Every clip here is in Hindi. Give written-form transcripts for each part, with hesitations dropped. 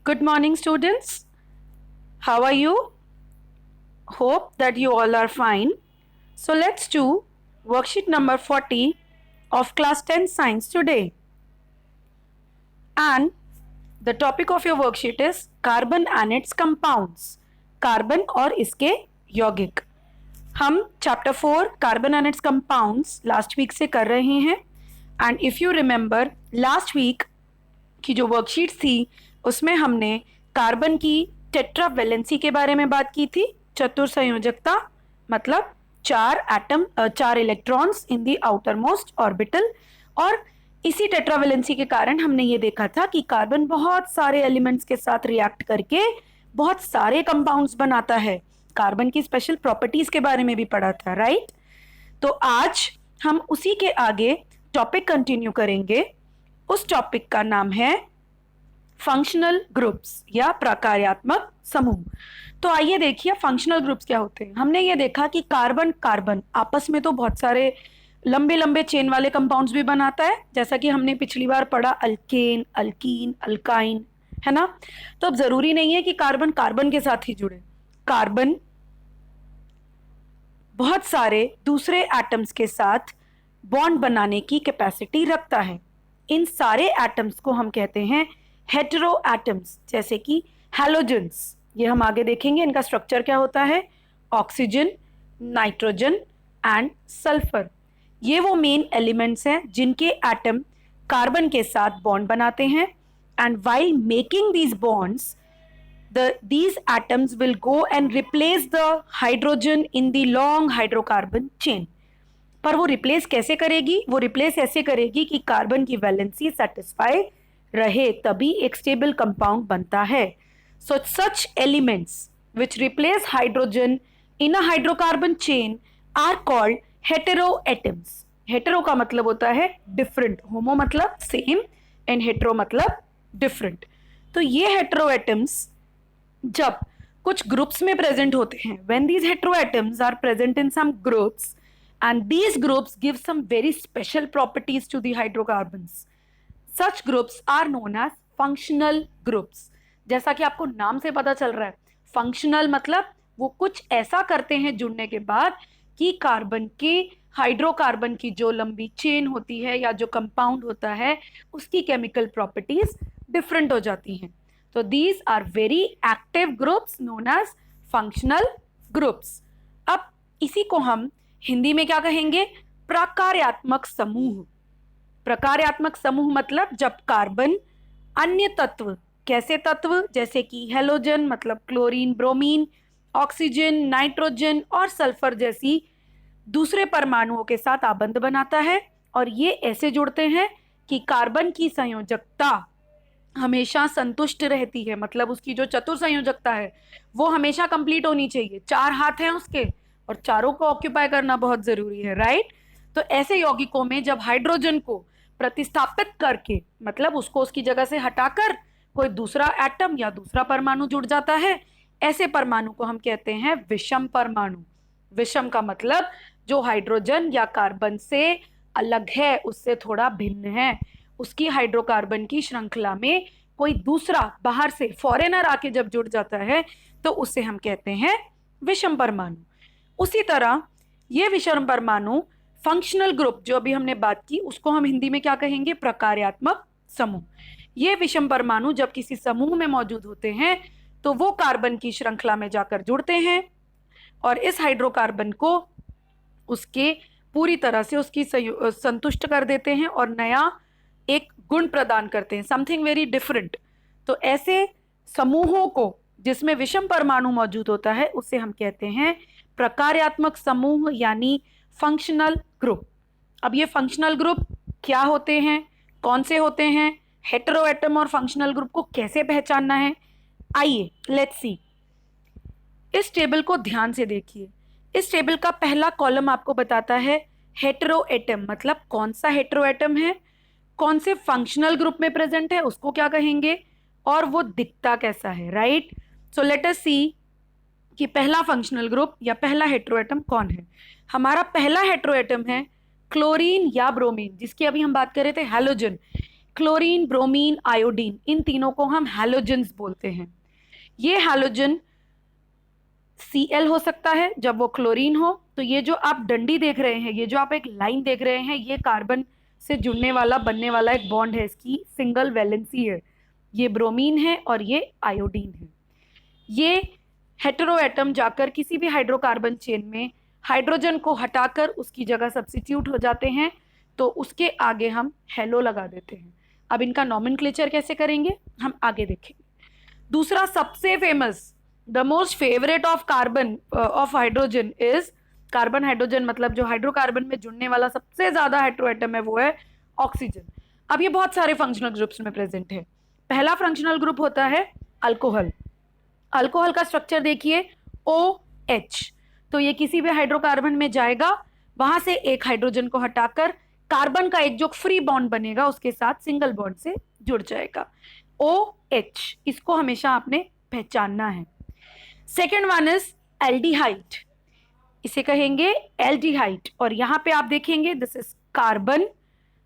Good morning, students. How are you? Hope that you all are fine. So let's do worksheet number 40 of class 10 science today. And the topic of your worksheet is carbon and its compounds. Carbon और इसके यौगिक. हम chapter 4 carbon and its compounds last week से कर रहे हैं. And if you remember last week की जो वर्कशीट थी उसमें हमने कार्बन की टेट्रावैलेंसी के बारे में बात की थी. चतुर्संयोजकता मतलब चार electrons in the outer most orbital. और इसी टेट्रावैलेंसी के कारण हमने ये देखा था कि कार्बन बहुत सारे एलिमेंट्स के साथ रिएक्ट करके बहुत सारे कंपाउंड्स बनाता है. कार्बन की स्पेशल प्रॉपर्टीज के बारे में भी पढ़ा था, राइट? तो आज हम उसी के आगे टॉपिक कंटिन्यू करेंगे. उस टॉपिक का नाम है फंक्शनल ग्रुप्स या प्रकार्यात्मक समूह. तो आइए देखिए फंक्शनल ग्रुप्स क्या होते हैं. हमने ये देखा कि कार्बन कार्बन आपस में तो बहुत सारे लंबे लंबे चेन वाले कंपाउंड्स भी बनाता है, जैसा कि हमने पिछली बार पढ़ा अल्केन, अल्कीन, अल्काइन, है ना. तो अब जरूरी नहीं है कि कार्बन कार्बन के साथ ही जुड़े. कार्बन बहुत सारे दूसरे एटम्स के साथ बॉन्ड बनाने की कैपेसिटी रखता है. इन सारे एटम्स को हम कहते हैं हेटेरो एटम्स, जैसे कि हैलोजेंस. ये हम आगे देखेंगे इनका स्ट्रक्चर क्या होता है. ऑक्सीजन, नाइट्रोजन एंड सल्फर, ये वो मेन एलिमेंट्स हैं जिनके एटम कार्बन के साथ बॉन्ड बनाते हैं. And while making these bonds these atoms will go and replace the hydrogen in the long hydrocarbon chain. पर वो रिप्लेस कैसे करेगी? वो रिप्लेस ऐसे करेगी कि कार्बन की वैलेंसी सेटिस्फाई रहे, तभी एक स्टेबल कंपाउंड बनता है. So such elements which replace hydrogen in a hydrocarbon chain are called hetero atoms. Hetero का मतलब होता है डिफरेंट, होमो मतलब सेम एंड हेटेरो मतलब डिफरेंट. तो ये हेटेरो एटम्स जब कुछ ग्रुप्स में प्रेजेंट होते हैं, when these heteroatoms are present in some groups and these groups give some very special properties to the hydrocarbons, such groups are known as functional groups. जैसा कि आपको नाम से पता चल रहा है, फंक्शनल मतलब वो कुछ ऐसा करते हैं जुड़ने के बाद कि कार्बन की हाइड्रोकार्बन की जो लंबी चेन होती है या जो कंपाउंड होता है उसकी केमिकल प्रॉपर्टीज डिफरेंट हो जाती हैं. So these are very active groups known as functional groups. अब इसी को हम हिंदी में क्या कहेंगे? प्रकार्यात्मक समूह. प्रकार्यात्मक समूह मतलब जब कार्बन अन्य तत्व, कैसे तत्व? जैसे कि हेलोजन मतलब क्लोरीन, ब्रोमीन, ऑक्सीजन, नाइट्रोजन और सल्फर जैसी दूसरे परमाणुओं के साथ आबंध बनाता है. और ये ऐसे जुड़ते हैं कि कार्बन की संयोजकता हमेशा संतुष्ट रहती है, मतलब उसकी जो चतुर्संयोजकता है वो हमेशा कंप्लीट होनी चाहिए. 4 हाथ हैं उसके और चारों को ऑक्यूपाई करना बहुत जरूरी है, राइट? तो ऐसे यौगिकों में जब हाइड्रोजन को प्रतिस्थापित करके, मतलब उसको उसकी जगह से हटाकर कोई दूसरा एटम या दूसरा परमाणु जुड़ जाता है, ऐसे परमाणु को हम कहते हैं विषम परमाणु. विषम का मतलब जो हाइड्रोजन या कार्बन से अलग है, उससे थोड़ा भिन्न है. उसकी हाइड्रोकार्बन की श्रृंखला में कोई दूसरा बाहर से फॉरेनर आके जब जुड़ जाता है तो उसे हम कहते हैं विषम परमाणु. उसी तरह ये विषम परमाणु फंक्शनल ग्रुप जो अभी हमने बात की उसको हम हिंदी में क्या कहेंगे? प्रकार्यात्मक समूह. ये विषम परमाणु जब किसी समूह में मौजूद होते हैं तो वो कार्बन की श्रृंखला में जाकर जुड़ते हैं और इस हाइड्रोकार्बन को उसके पूरी तरह से उसकी संतुष्ट कर देते हैं और नया एक गुण प्रदान करते हैं, समथिंग वेरी डिफरेंट. तो ऐसे समूहों को जिसमें विषम परमाणु मौजूद होता है उसे हम कहते हैं प्रकार्यात्मक समूह यानी फंक्शनल ग्रुप. अब ये फंक्शनल ग्रुप क्या होते हैं, कौन से होते हैं, हेटेरो एटम और फंक्शनल ग्रुप को कैसे पहचानना है? आइए लेट्स सी. इस टेबल को ध्यान से देखिए. इस टेबल का पहला कॉलम आपको बताता है हेटेरो एटम मतलब कौन सा हेटेरो एटम है, कौन से फंक्शनल ग्रुप में प्रेजेंट है उसको क्या कहेंगे और वो दिखता कैसा है, राइट? सो लेट अस सी कि पहला फंक्शनल ग्रुप या पहला हेटेरोएटम कौन है. हमारा पहला हेटेरोएटम है क्लोरीन या ब्रोमीन, जिसकी अभी हम बात कर रहे थे हैलोजन. क्लोरीन, ब्रोमीन, आयोडीन, इन तीनों को हम हैलोजेंस बोलते हैं। ये हैलोजन Cl हो सकता है जब वो क्लोरीन हो। तो ये जो आप डंडी देख रहे हैं, ये जो आप एक लाइन देख रहे हैं, ये कार्बन से जुड़ने वाला बनने वाला एक बॉन्ड है, इसकी सिंगल वैलेंसी है। ये ब्रोमीन है और ये आयोडीन है। ये हेटेरो एटम जाकर किसी भी हाइड्रोकार्बन चेन में हाइड्रोजन को हटाकर उसकी जगह सब्स्टिट्यूट हो जाते हैं, तो उसके आगे हम हेलो लगा देते हैं। अब इनका नॉमेनक्लेचर कैसे करेंगे हम आगे देखेंगे। दूसरा सबसे famous, the most favourite of carbon of hydrogen is, carbon hydrogen मतलब जो हाइड्रोकार्बन में जुड़ने वाला सबसे ज्यादा हेटेरो एटम है वो है ऑक्सीजन। अब ये बहुत सारे फंक्शनल ग्रुप्स में प्रेजेंट है। पहला फंक्शनल ग्रुप होता है अल्कोहल। अल्कोहल का स्ट्रक्चर देखिए OH। तो ये किसी भी हाइड्रोकार्बन में जाएगा, वहां से एक हाइड्रोजन को हटाकर कार्बन का एक जो फ्री बॉन्ड बनेगा उसके साथ सिंगल बॉन्ड से जुड़ जाएगा, OH। इसको हमेशा आपने पहचानना है। सेकेंड वन इज एल्डिहाइड, इसे कहेंगे एल्डिहाइड। और यहां पे आप देखेंगे this is carbon,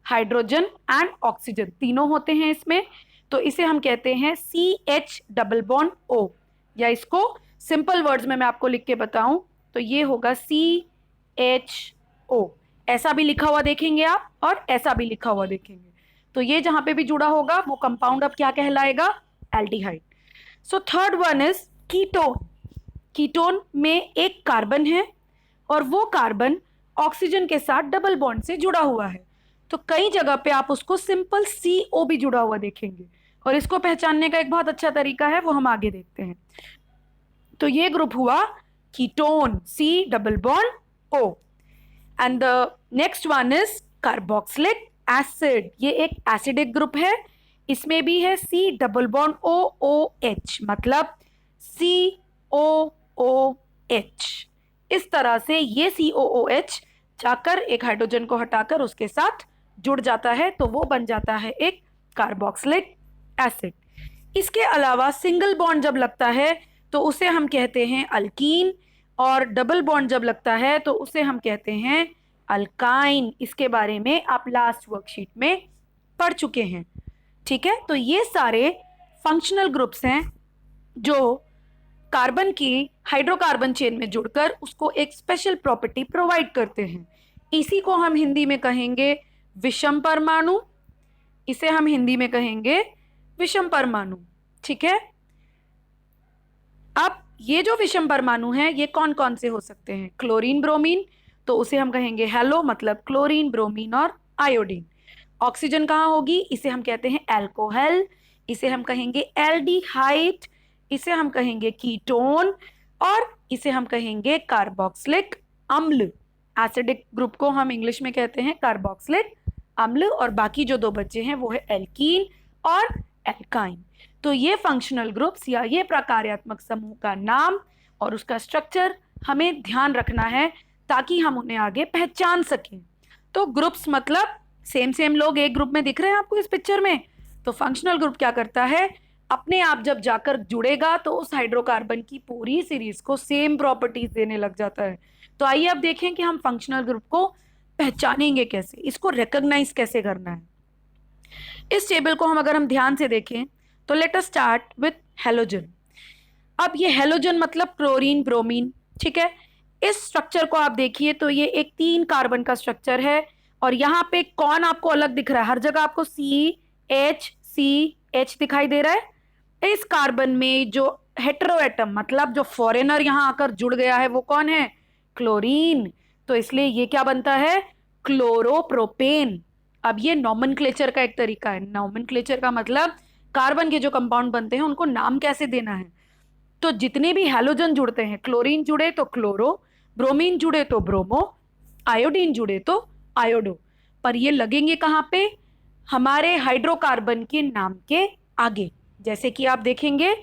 hydrogen and oxygen, तीनों होते हैं इसमें। तो इसे हम कहते हैं CH डबल बॉन्ड O, या इसको सिंपल वर्ड्स में मैं आपको लिख के बताऊं तो ये होगा CHO। ऐसा भी लिखा हुआ देखेंगे आप और ऐसा भी लिखा हुआ देखेंगे। तो ये जहां पे भी जुड़ा होगा वो कंपाउंड अब क्या कहलाएगा, aldehyde. So third one is ketone. Ketone में एक कार्बन है और वो कार्बन ऑक्सीजन के साथ डबल बॉन्ड से जुड़ा हुआ है। तो कई जगह पे आप उसको सिंपल CO भी जुड़ा हुआ देखेंगे, और इसको पहचानने का एक बहुत अच्छा तरीका है, वो हम आगे देखते हैं। तो ये ग्रुप हुआ ketone, C double bond O। And the next one is carboxylic acid. ये एक एसिडिक ग्रुप है, इसमें भी है C डबल बॉन्ड OOH, मतलब COOH। इस तरह से ये COOH जाकर एक हाइड्रोजन को हटाकर उसके साथ जुड़ जाता है, तो वो बन जाता है एक कार्बोक्सिलिक एसिड। इसके अलावा सिंगल बॉन्ड जब लगता है तो उसे हम कहते हैं अल्कीन, और डबल बॉन्ड जब लगता है तो उसे हम कहते हैं अल्काइन। इसके बारे में आप लास्ट वर्कशीट में पढ़ चुके हैं, ठीक है। तो ये सारे फंक्शनल ग्रुप्स हैं जो कार्बन की हाइड्रोकार्बन चेन में जुड़कर उसको एक स्पेशल प्रॉपर्टी प्रोवाइड करते हैं। इसी को हम हिंदी में कहेंगे विषम परमाणु, इसे हम हिंदी में कहेंगे विषम परमाणु, ठीक है। अब ये जो विषम परमाणु हैं ये कौन कौन से हो सकते हैं, क्लोरीन, ब्रोमीन, तो उसे हम कहेंगे हेलो, मतलब क्लोरीन, ब्रोमीन और आयोडीन। ऑक्सीजन कहाँ होगी, इसे हम कहते हैं एल्कोहल, इसे हम कहेंगे एल्डिहाइड, इसे हम कहेंगे कीटोन, और इसे हम कहेंगे कार्बोक्सिलिक अम्ल। एसिडिक ग्रुप को हम इंग्लिश में कहते हैं कार्बोक्सिलिक अम्ल, और बाकी जो दो बच्चे हैं वो है एल्कीन और एल्काइन। तो ये फंक्शनल ग्रुप्स या ये प्रकार्यात्मक समूह का नाम और उसका स्ट्रक्चर हमें ध्यान रखना है ताकि हम उन्हें आगे पहचान सकें। तो ग्रुप्स मतलब सेम लोग एक ग्रुप में दिख रहे हैं आपको इस पिक्चर में। तो फंक्शनल ग्रुप क्या करता है, अपने आप जब जाकर जुड़ेगा तो उस हाइड्रोकार्बन की पूरी सीरीज को सेम प्रॉपर्टीज देने लग जाता है। तो आइए अब देखें कि हम फंक्शनल ग्रुप को पहचानेंगे कैसे, इसको रिकॉग्नाइज कैसे करना है। इस टेबल को अगर हम ध्यान से देखें तो let us start with halogen. अब ये हेलोजन मतलब क्लोरीन, ब्रोमीन, ठीक है। इस स्ट्रक्चर को आप देखिए तो ये एक 3 कार्बन का स्ट्रक्चर है, और यहाँ पे कौन आपको अलग दिख रहा है, हर जगह आपको CH दिखाई दे रहा है। इस कार्बन में जो हेटेरो एटम मतलब जो फॉरेनर यहाँ आकर जुड़ गया है वो कौन है, क्लोरीन। तो इसलिए ये क्या बनता है, क्लोरोप्रोपेन। अब ये नॉमेनक्लेचर का एक तरीका है। नॉमेनक्लेचर का मतलब कार्बन के जो कंपाउंड बनते हैं उनको नाम कैसे देना है। तो जितने भी हैलोजन जुड़ते हैं, क्लोरीन जुड़े तो क्लोरो, ब्रोमीन जुड़े तो ब्रोमो, आयोडीन जुड़े तो आयोडो, पर ये लगेंगे कहाँ पे, हमारे हाइड्रोकार्बन के नाम के आगे। जैसे कि आप देखेंगे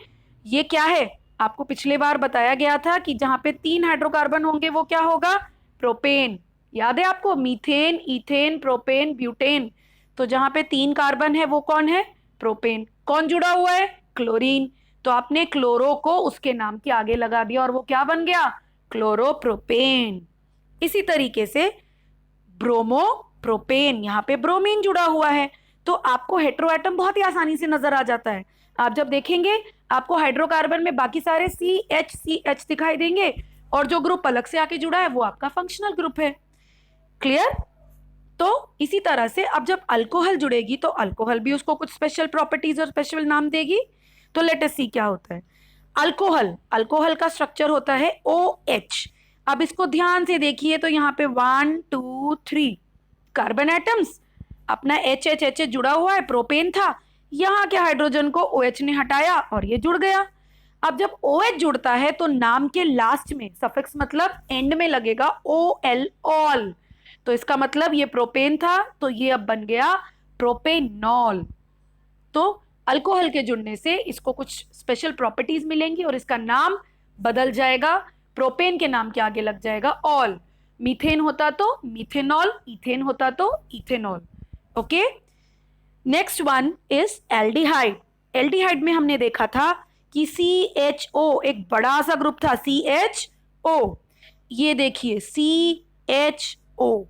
ये क्या है, आपको पिछले बार बताया गया था कि जहां पे 3 हाइड्रोकार्बन होंगे वो क्या होगा, प्रोपेन। याद है आपको, मीथेन, इथेन, प्रोपेन, ब्यूटेन। तो जहां पे 3 कार्बन है वो कौन है, प्रोपेन। कौन जुड़ा हुआ है, क्लोरीन। तो आपने क्लोरो को उसके नाम के आगे लगा दिया और वो क्या बन गया, क्लोरोप्रोपेन। इसी तरीके से ब्रोमो प्रोपेन, यहाँ पे ब्रोमीन जुड़ा हुआ है तो आपको हेटेरो एटम बहुत ही आसानी से नजर आ जाता है। आप जब देखेंगे आपको हाइड्रोकार्बन में बाकी सारे CH दिखाई देंगे और जो ग्रुप अलग से आके जुड़ा है वो आपका फंक्शनल ग्रुप है। क्लियर? तो इसी तरह से अब जब अल्कोहल जुड़ेगी तो अल्कोहल भी उसको कुछ स्पेशल प्रॉपर्टीज और स्पेशल नाम देगी। तो लेट अस सी क्या होता है। अल्कोहल का स्ट्रक्चर होता है OH। अब इसको ध्यान से देखिए तो यहाँ पे 1 2 3 कार्बन एटम्स, अपना HH जुड़ा हुआ है, प्रोपेन था, यहाँ के हाइड्रोजन को OH ने हटाया और ये जुड़ गया। अब जब OH जुड़ता है तो नाम के लास्ट में सफिक्स मतलब एंड में लगेगा OL, ऑल। तो इसका मतलब ये प्रोपेन था तो ये अब बन गया प्रोपेनॉल। तो अल्कोहल के जुड़ने से इसको कुछ स्पेशल प्रॉपर्टीज मिलेंगी और इसका नाम बदल जाएगा, प्रोपेन के नाम के आगे लग जाएगा ऑल। मीथेन होता तो मीथेनॉल, इथेन होता तो ethanol. Okay, next one is aldehyde. Aldehyde में हमने देखा था कि CHO एक बड़ा सा ग्रुप था, CHO। ये देखिए CHO,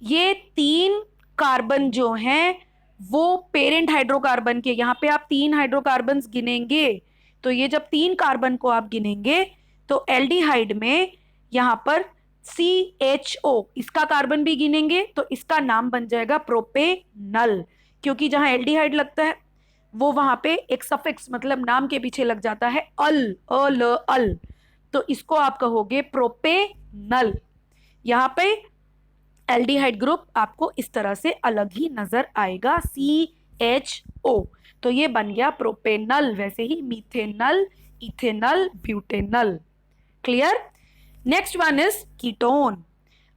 ये 3 कार्बन जो हैं वो पेरेंट हाइड्रोकार्बन के, यहाँ पे आप 3 हाइड्रोकार्बन गिनेंगे तो ये जब 3 कार्बन को आप गिनेंगे तो एल्डिहाइड में यहाँ पर CHO इसका कार्बन भी गिनेंगे तो इसका नाम बन जाएगा प्रोपेनल, क्योंकि जहां एल्डिहाइड लगता है वो वहां पे एक सफिक्स मतलब नाम के पीछे लग जाता है अल, तो इसको आप कहोगे प्रोपेनल। यहाँ पे एल्डिहाइड ग्रुप आपको इस तरह से अलग ही नजर आएगा, CHO। तो ये बन गया प्रोपेनल, वैसे ही methanal, ethanal, butanal. Clear? Next one is ketone.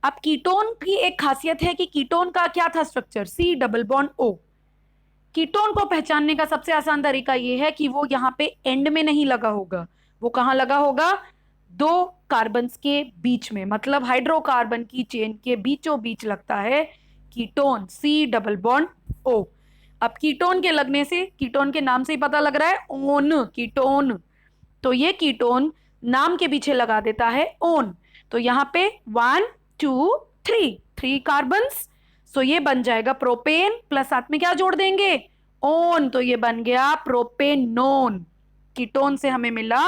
अब कीटोन की एक खासियत है कि कीटोन का क्या था स्ट्रक्चर, C+O। कीटोन को पहचानने का सबसे आसान तरीका यह है कि वो यहाँ पे एंड में नहीं लगा होगा, वो कहाँ लगा होगा, 2 कार्बन्स के बीच में, मतलब हाइड्रोकार्बन की चेन के बीचों बीच लगता है कीटोन, C+O। अब कीटोन के लगने से, कीटोन के नाम से ही पता लग रहा है ओन, कीटोन, तो ये कीटोन नाम के पीछे लगा देता है ओन। तो यहाँ पे 1 2 3 कार्बन्स, सो ये बन जाएगा प्रोपेन प्लस साथ में क्या जोड़ देंगे, ओन, तो ये बन गया प्रोपेनोन। कीटोन से हमें मिला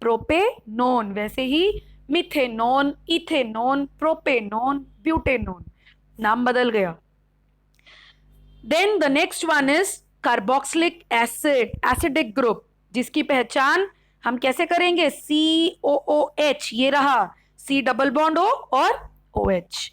प्रोपेनोन, वैसे ही मिथेनोन, इथेनोन, प्रोपेनोन, ब्यूटेनोन, नाम बदल गया। Then the next one is carboxylic acid, acidic group, जिसकी पहचान हम कैसे करेंगे, COOH, ये रहा C+O और OH।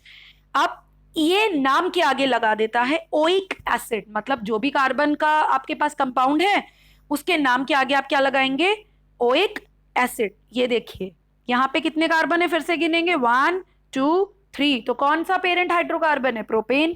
अब ये नाम के आगे लगा देता है ओइक एसिड, मतलब जो भी कार्बन का आपके पास कंपाउंड है उसके नाम के आगे आप क्या लगाएंगे, ओइक एसिड। ये देखिए यहाँ पे कितने कार्बन है, फिर से गिनेंगे 1 2 3, तो कौन सा पेरेंट हाइड्रोकार्बन है, प्रोपेन,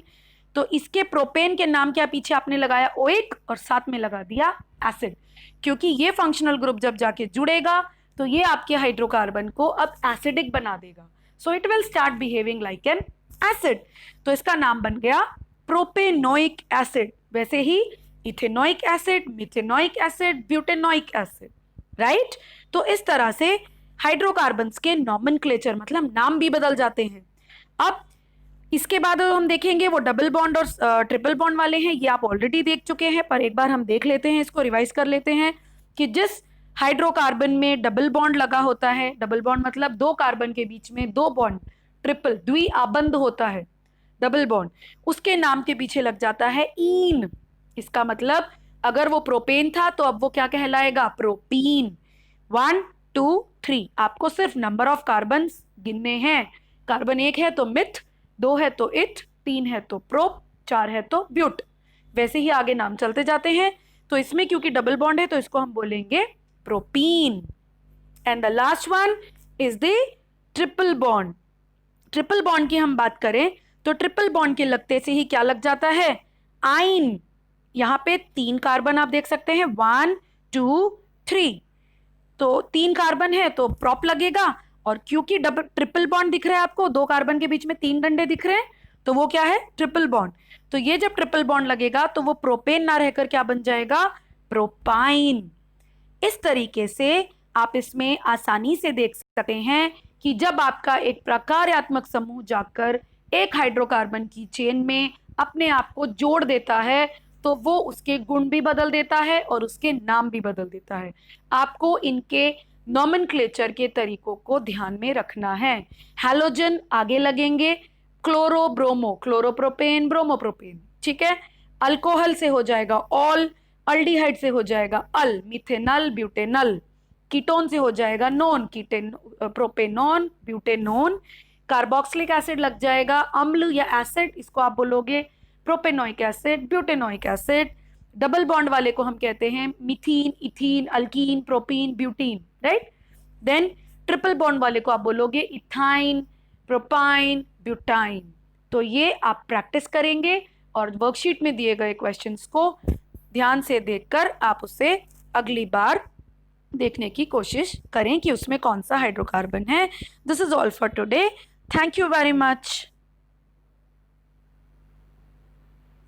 तो इसके प्रोपेन के नाम के पीछे आपने लगाया ओइक और साथ में लगा दिया एसिड, क्योंकि ये फंक्शनल ग्रुप जब जाके जुड़ेगा तो ये आपके हाइड्रोकार्बन को अब एसिडिक बना देगा, so it will start behaving like an acid. तो इसका नाम बन गया प्रोपेनोइक एसिड, वैसे ही ethanoic acid, methanoic acid, butanoic acid, right. तो इस तरह से हाइड्रोकार्बन्स के नॉमेनक्लेचर मतलब नाम भी बदल जाते हैं। अब इसके बाद हम देखेंगे वो डबल बॉन्ड और ट्रिपल बॉन्ड वाले हैं, ये आप ऑलरेडी देख चुके हैं, पर एक बार हम देख लेते हैं, इसको रिवाइज कर लेते हैं कि जिस हाइड्रोकार्बन में डबल बॉन्ड लगा होता है, डबल बॉन्ड मतलब 2 कार्बन के बीच में 2 बॉन्ड, ट्रिपल द्विआबंध होता है डबल बॉन्ड, उसके नाम के पीछे लग जाता है ईन। इसका मतलब अगर वो प्रोपेन था तो अब वो क्या कहलाएगा, प्रोपीन। 1 2 3, आपको सिर्फ नंबर ऑफ कार्बन गिनने हैं, कार्बन 1 है तो मिथ, 2 है तो इथ, 3 है तो प्रोप, 4 है तो ब्यूट, वैसे ही आगे नाम चलते जाते हैं। तो इसमें क्योंकि डबल बॉन्ड है तो इसको हम बोलेंगे propene. And the last one is the triple bond. Triple bond की हम बात करें तो ट्रिपल बॉन्ड के लगते से ही क्या लग जाता है, आइन। यहाँ पे 3 कार्बन आप देख सकते हैं, 1 2 3, तो 3 कार्बन है तो प्रॉप लगेगा, और क्योंकि डबल ट्रिपल बॉन्ड दिख रहा है आपको, 2 कार्बन के बीच में 3 डंडे दिख रहे हैं, तो वो क्या है, ट्रिपल बॉन्ड। तो ये जब ट्रिपल बॉन्ड लगेगा तो वो प्रोपेन ना रहकर क्या बन जाएगा, प्रोपाइन। इस तरीके से आप इसमें आसानी से देख सकते हैं कि जब आपका एक प्रकार्यात्मक समूह जाकर एक हाइड्रोकार्बन की चेन में अपने आप को जोड़ देता है तो वो उसके गुण भी बदल देता है और उसके नाम भी बदल देता है। आपको इनके नॉमेनक्लेचर के तरीकों को ध्यान में रखना है। हैलोजन आगे लगेंगे, क्लोरो ब्रोमो, क्लोरोप्रोपेन ब्रोमोप्रोपेन, ठीक है। अल्कोहल से हो जाएगा ऑल, अल्डिहाइड से हो जाएगा अल, मिथेनल ब्यूटेनल, कीटोन से हो जाएगा नॉन, कीटेन प्रोपेनॉन ब्यूटेनोन, कार्बोक्सिलिक एसिड लग जाएगा अम्ल या एसिड, इसको आप बोलोगे propanoic acid, butanoic acid. Double bond वाले को हम कहते हैं methene, ethene, alkene, propene, butene, right. Then triple bond वाले को आप बोलोगे इथाइन, प्रोपाइन, ब्यूटाइन। तो ये आप प्रैक्टिस करेंगे और वर्कशीट में दिए गए क्वेश्चंस को ध्यान से देखकर आप उसे अगली बार देखने की कोशिश करें कि उसमें कौन सा हाइड्रोकार्बन है। This is all for today. Thank you very much.